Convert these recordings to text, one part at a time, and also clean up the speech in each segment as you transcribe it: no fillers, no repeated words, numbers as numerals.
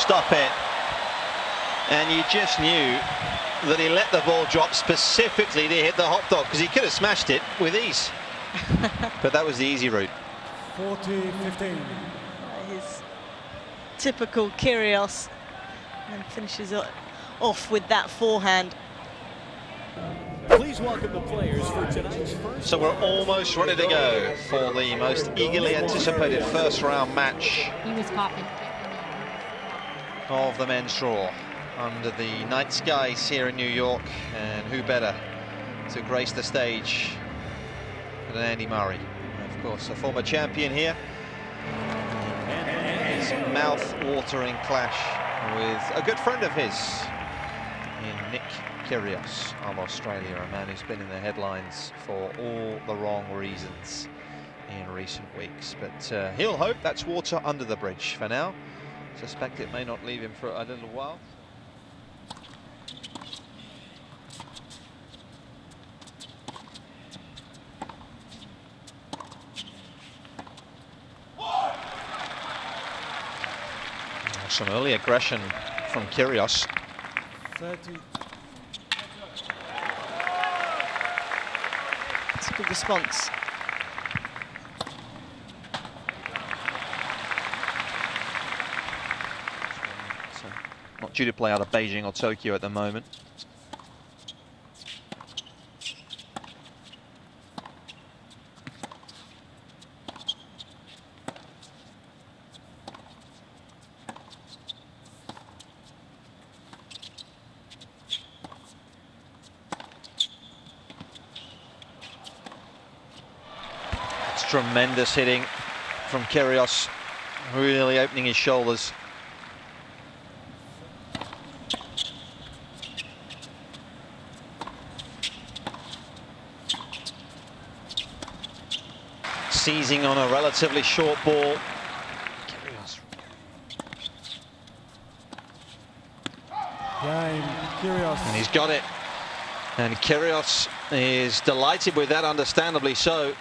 stop it. And you just knew that he let the ball drop specifically to hit the hot dog, because he could have smashed it with ease. But that was the easy route. 40-15. His typical Kyrgios, and finishes off with that forehand. Please welcome the players for tonight's first. So we're almost ready to go for the most eagerly anticipated first round match of the men's draw under the night skies here in New York. And who better to grace the stage than Andy Murray, of course, a former champion here. His mouth-watering clash with a good friend of his in Nick Kyrgios of Australia, a man who's been in the headlines for all the wrong reasons in recent weeks. But he'll hope that's water under the bridge for now. Suspect it may not leave him for a little while. Some early aggression from Kyrgios. 30. It's a good response. So, not due to play out of Beijing or Tokyo at the moment. Tremendous hitting from Kyrgios, really opening his shoulders. Seizing on a relatively short ball. Kyrgios. Game, Kyrgios. And he's got it. And Kyrgios is delighted with that, understandably so.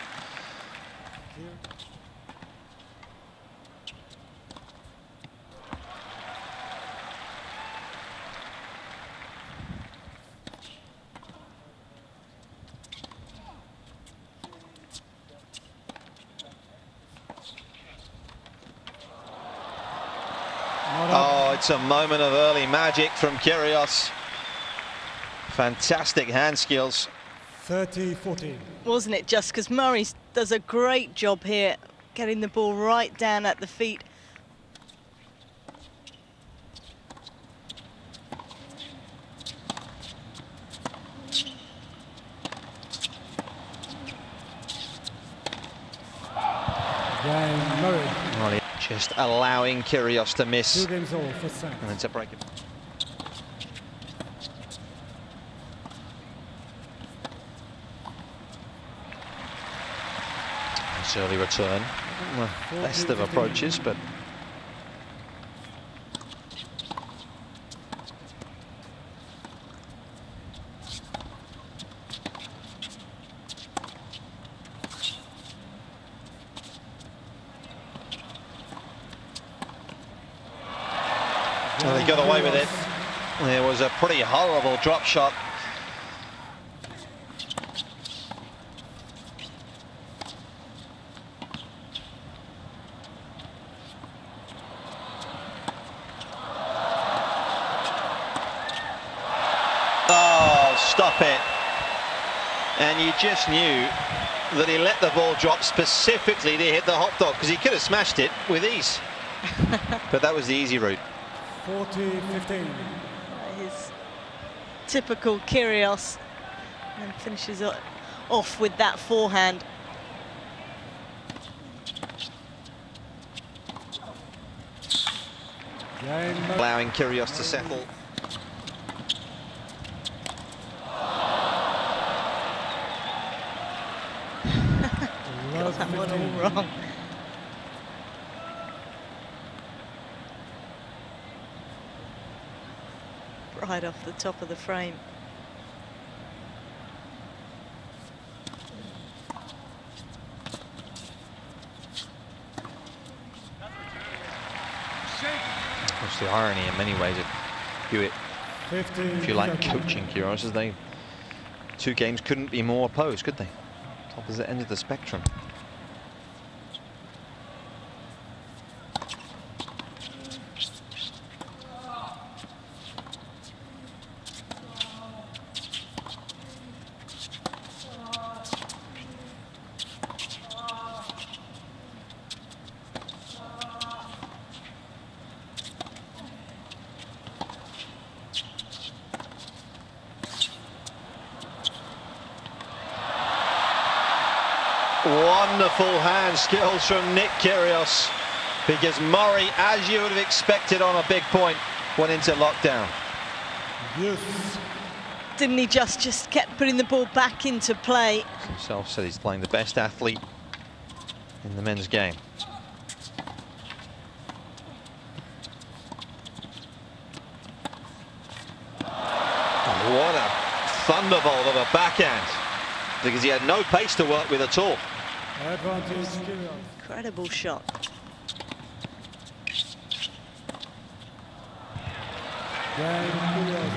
Oh, it's a moment of early magic from Kyrgios. Fantastic hand skills. 30-14. Wasn't it just, because Murray does a great job here, getting the ball right down at the feet. Game, Murray. Well, just allowing Kyrgios to miss 2 games all for set. and then to break it. Nice early return. Well, best of approaches, but well, he got away with it. There was a pretty horrible drop shot. Oh, stop it. And you just knew that he let the ball drop specifically to hit the hot dog, because he could have smashed it with ease. But that was the easy route. 40-15. His typical Kyrgios, and finishes off with that forehand. Game, Allowing Kyrgios to settle. Got that one all wrong. Right off the top of the frame. the irony in many ways of Hewitt, if you like, coaching Kyrgios, as they 2 games couldn't be more opposed, could they? Opposite end of the spectrum. Wonderful hand skills from Nick Kyrgios, because Murray, as you would have expected on a big point, went into lockdown. Yes. Didn't he just kept putting the ball back into play? Himself said he's playing the best athlete in the men's game. Oh, what a thunderbolt of a backhand, because he had no pace to work with at all. Advantage Kyrgios. Incredible shot.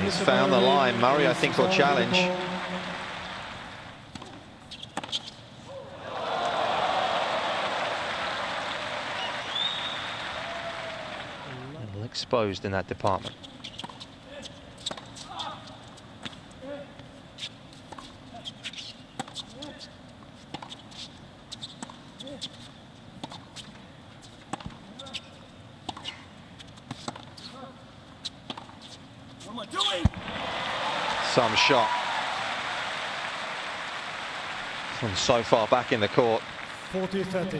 He's found the line. Murray, I think, will challenge. A little exposed in that department. Some shot from so far back in the court. 40-30.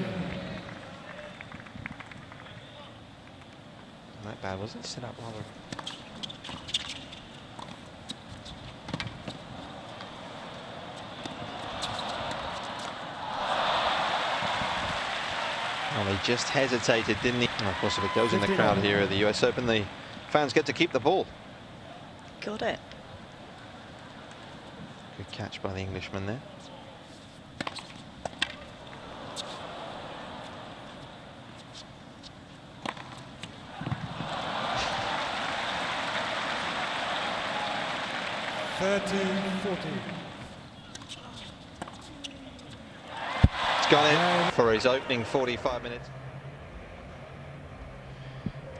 Not bad, was it? Set up rather. Well, he just hesitated, didn't he? Well, of course, if it goes in the crowd here at the US Open, the fans get to keep the ball. Got it. Good catch by the Englishman there. It's gone in for his opening 45 minutes.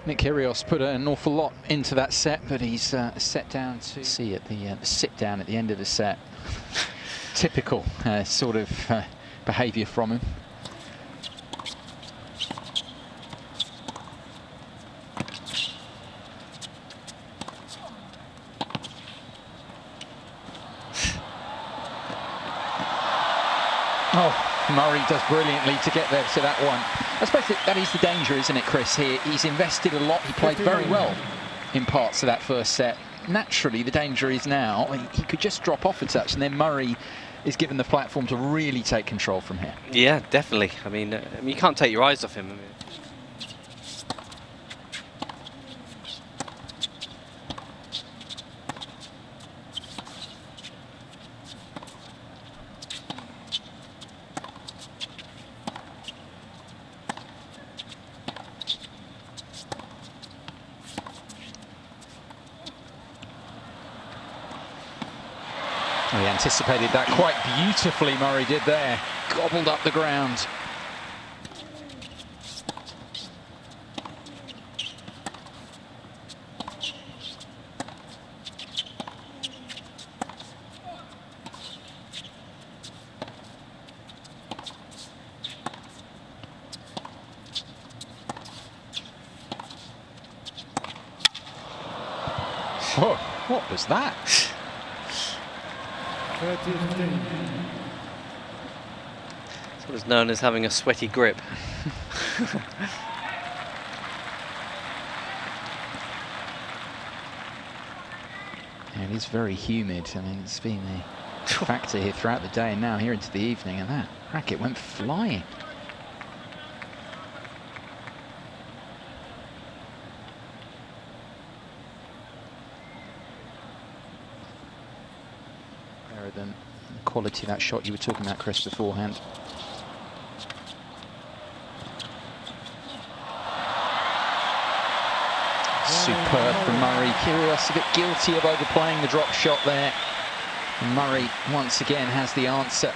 Nick Kyrgios put an awful lot into that set, but he's set down to see at the sit down at the end of the set. Typical sort of behaviour from him. Oh, Murray does brilliantly to get there to that one. I suppose that is the danger, isn't it, Chris? He's invested a lot. He played very well in parts of that first set. Naturally, the danger is now he could just drop off a touch, and then Murray is given the platform to really take control from here. Yeah, definitely. I mean, you can't take your eyes off him. He anticipated that quite beautifully, Murray did there. Gobbled up the ground. Oh, what was that? 30-15. It's what is known as having a sweaty grip. And it is very humid. I mean, it's been a factor here throughout the day and now here into the evening, and that racket went flying. Than the quality of that shot you were talking about, Chris, beforehand. superb from Murray. Kyrgios a bit guilty of overplaying the drop shot there. And Murray once again has the answer.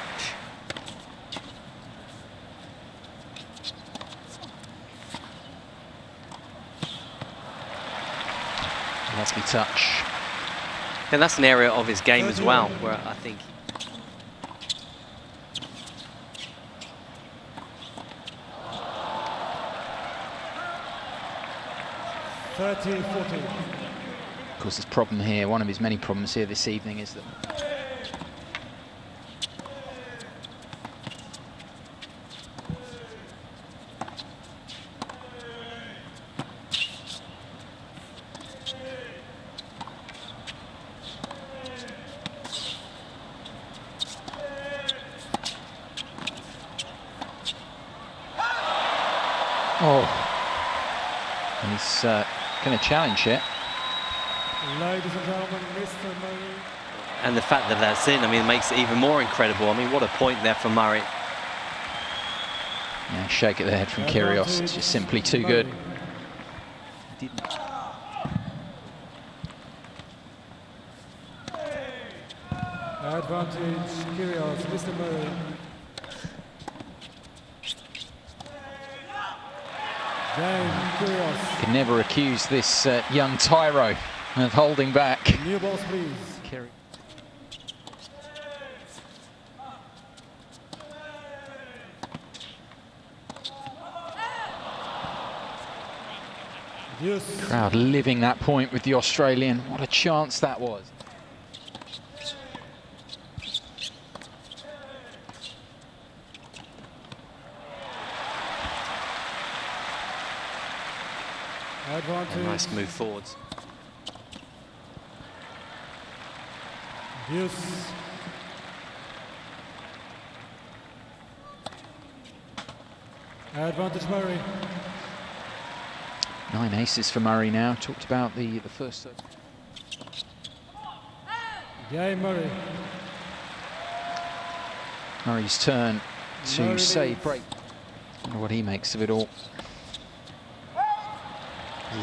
Lovely touch. And that's an area of his game as well, where I think 30-40. Of course, his problem here, one of his many problems here this evening, is that he's going to challenge it. Ladies and gentlemen, Mr. Murray. and the fact that that's in, I mean, makes it even more incredible. I mean, what a point there from Murray. Yeah, shake at the head from Kyrgios. It's just simply too good. Advantage, Kyrgios, Mr. Murray. Game, Kyrgios. Can never accuse this young tyro of holding back. New balls, please. Yes. Crowd living that point with the Australian. What a chance that was. Advantage. A nice move forwards. Yes. Advantage, Murray. 9 aces for Murray now. Talked about the first. Game, Murray. Murray's turn to Murray save leads. break. Wonder what he makes of it all.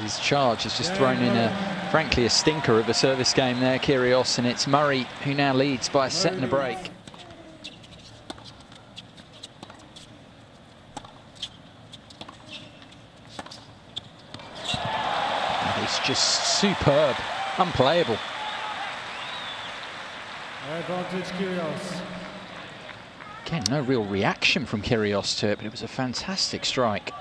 His charge has just thrown in frankly, a stinker of a service game there, Kyrgios, and it's Murray who now leads by a set and a break. And it's just superb, unplayable. Advantage, Kyrgios. Again, no real reaction from Kyrgios to it, but it was a fantastic strike.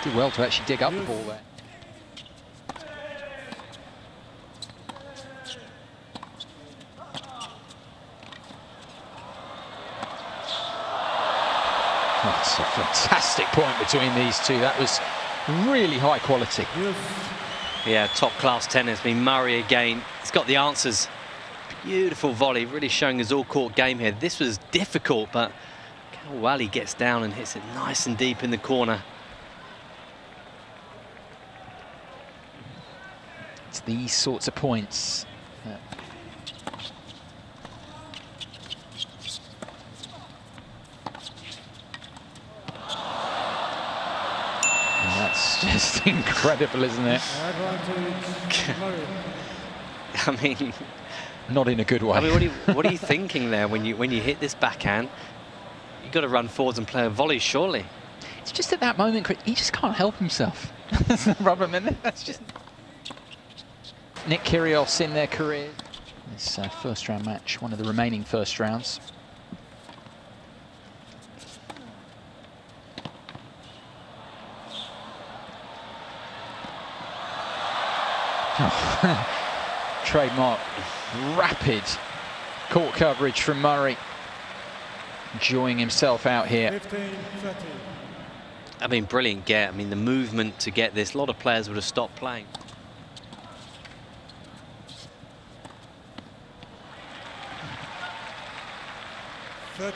Did well to actually dig up the ball there. Oh, it's a fantastic point between these two. That was really high quality. Yes. Yeah, top class tennis. I mean, Murray again, he's got the answers. Beautiful volley, really showing his all-court game here. This was difficult, but look how well he gets down and hits it nice and deep in the corner. It's these sorts of points. And that's just incredible, isn't it? Advantage, Murray. I mean, Not in a good way. I mean, what are you thinking there when you hit this backhand? You've got to run forwards and play a volley, surely. It's just at that moment, Chris, he just can't help himself. That's the problem, isn't it? That's just... Nick Kyrgios in their career. This first round match, one of the remaining first rounds. Oh. Trademark rapid court coverage from Murray. Enjoying himself out here. 15-30. I mean, brilliant get. I mean, the movement to get this, a lot of players would have stopped playing. All.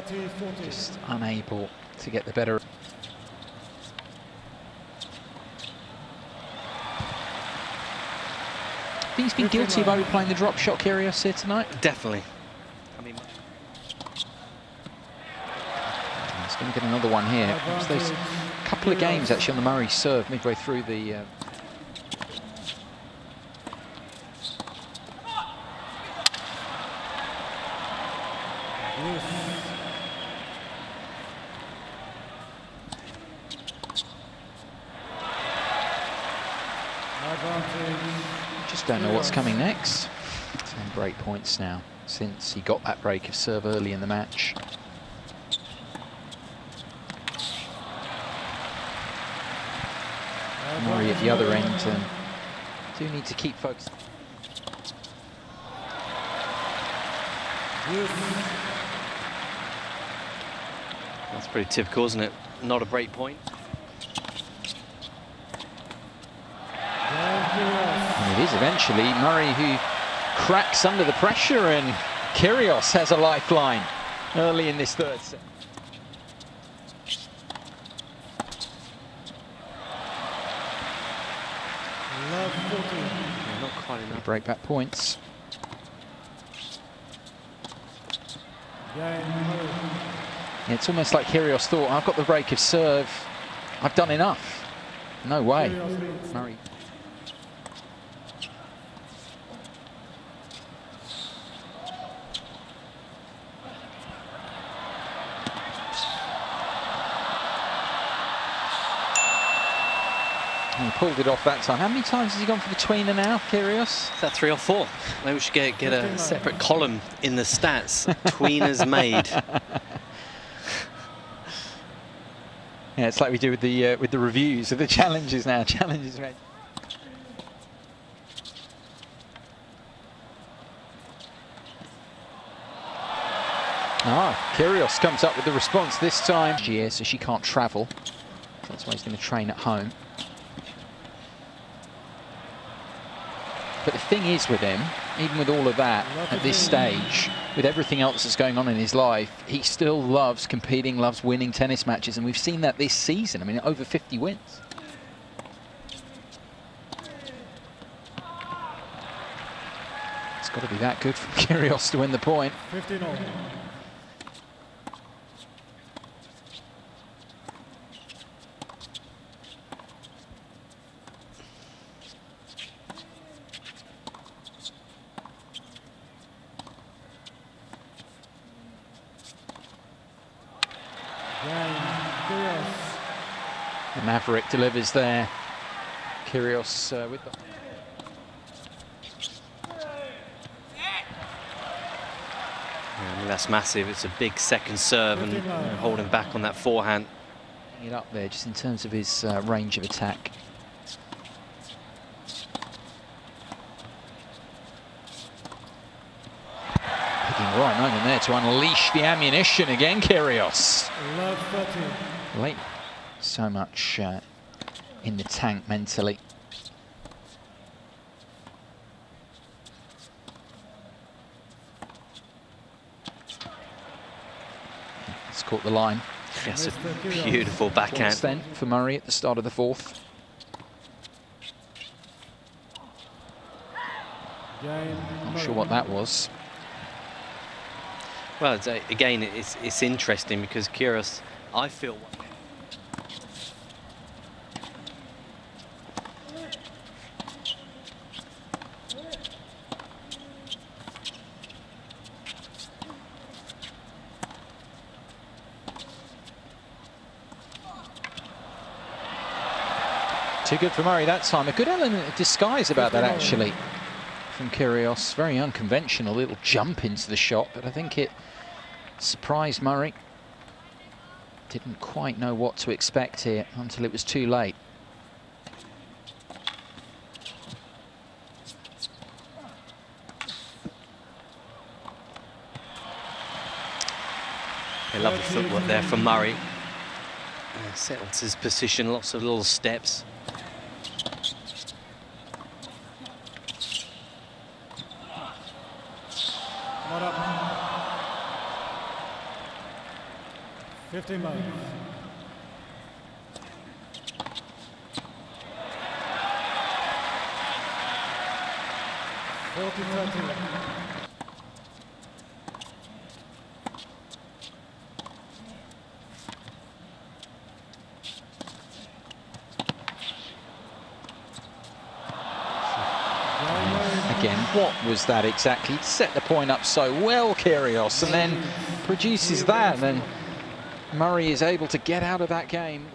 30-40. Just unable to get the better. I think he's been guilty of overplaying the drop shot, Kyrgios, here tonight. Definitely. I mean, He's going to get another one here. Just those couple of games actually on the Murray serve midway through the. Just don't know what's coming next. 10 break points now since he got that break of serve early in the match. Murray at the other end and do need to keep focused. that's pretty typical, isn't it? Not a break point. And it is eventually Murray who cracks under the pressure, and Kyrgios has a lifeline early in this third set. Not quite enough. Break back points. Yeah, it's almost like Kyrgios thought, I've got the break of serve, I've done enough. No way. Murray. He pulled it off that time. How many times has he gone for the tweener now, Kyrgios? Is that 3 or 4? Maybe we should get a separate column in the stats. Tweeners made. Yeah, it's like we do with the reviews of the challenges now. Challenges made. Kyrgios comes up with the response this time. Year, so she can't travel. That's why he's going to train at home. But the thing is with him, even with all of that, at this stage, with everything else that's going on in his life, he still loves competing, loves winning tennis matches, and we've seen that this season. I mean, over 50 wins. It's got to be that good for Kyrgios to win the point. 15-all. The Maverick delivers there. Kyrgios with the... I mean, that's massive. It's a big second serve and holding back on that forehand. It up there just in terms of his range of attack. Picking the right moment there to unleash the ammunition again, Kyrgios. Late. So much in the tank mentally. It's caught the line. Yes, a beautiful backhand. Then for Murray at the start of the fourth. Not sure what that was. Well, again, it's interesting because Kyrgios, I feel... Too good for Murray that time. A good element of disguise about that, actually, from Kyrgios. Very unconventional little jump into the shot, but I think it surprised Murray. Didn't quite know what to expect here until it was too late. A lovely footwork there from Murray. Settles his position, lots of little steps. 15 love. 40-30. Again, what was that exactly? Set the point up so well, Kyrgios, and then produces that, and then Murray is able to get out of that game.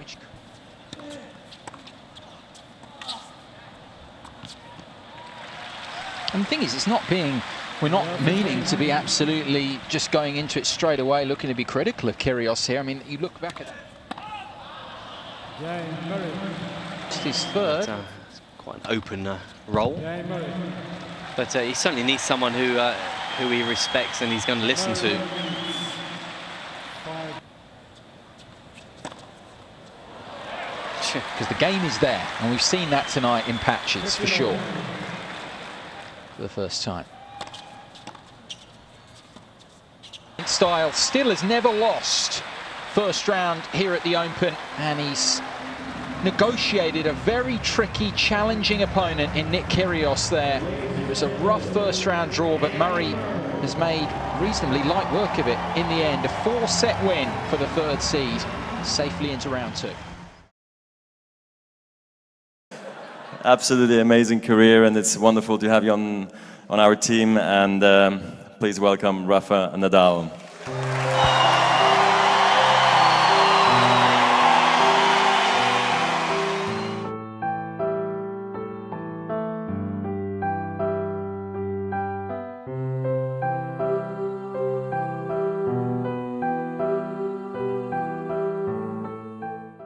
And the thing is, we're not meaning to be absolutely just going into it straight away, looking to be critical of Kyrgios here. I mean, you look back at just his third. It's quite an open role. But he certainly needs someone who he respects and he's going to listen to. Because the game is there, and we've seen that tonight in patches, for sure. For the first time. Style still has never lost first round here at the Open, and he's negotiated a very tricky, challenging opponent in Nick Kyrgios there. It was a rough first round draw, but Murray has made reasonably light work of it in the end. A 4-set win for the third seed, safely into round 2. Absolutely amazing career, and it's wonderful to have you on our team, and please welcome Rafa Nadal.